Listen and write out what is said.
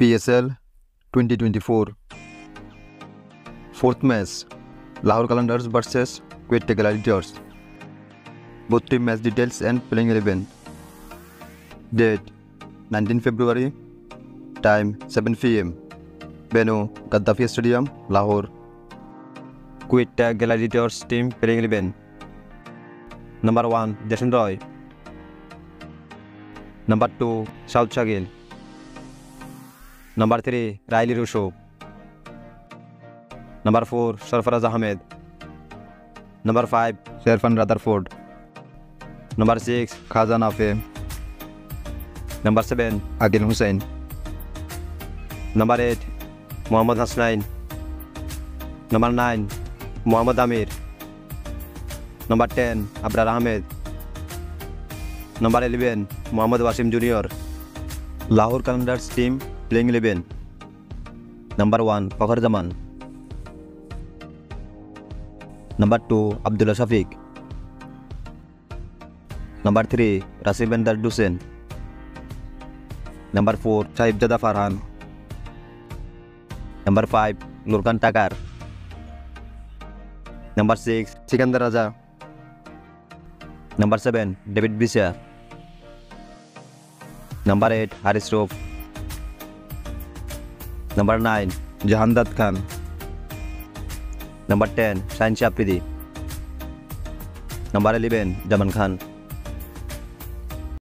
PSL 2024 Fourth match Lahore Qalandars vs Quetta Gladiators. Both team match details and playing 11. Date 19 February. Time 7 PM. Venue Gaddafi Stadium, Lahore. Quetta Gladiators team playing 11. Number 1 Jason Roy. Number 2 Saud Shagil. Number 3 Riley Russo. Number 4 Sarfaraz Ahmed. Number 5 Sherfan Rutherford. Number 6 Khazan Afe. Number 7 Agil Hussain. Number 8 Mohammad Hasnain. Number 9 Mohammad Amir. Number 10 Abrar Ahmed. Number 11 Mohammad Wasim Jr. Lahore Qalandars team playing 11. Number 1 Fakhar Zaman. Number 2 Abdullah Shafiq. Number 3 Rasib Ender Dusen. Number 4 Saib Jada Farhan. Number 5 Nurkan Takar. Number 6 Sikandar Raja. Number 7 David Bisha. Number 8 Haris Rof. Number 9 Jahandat Khan. Number 10 Shahin Shah Apridi. Number 11 Jaman Khan.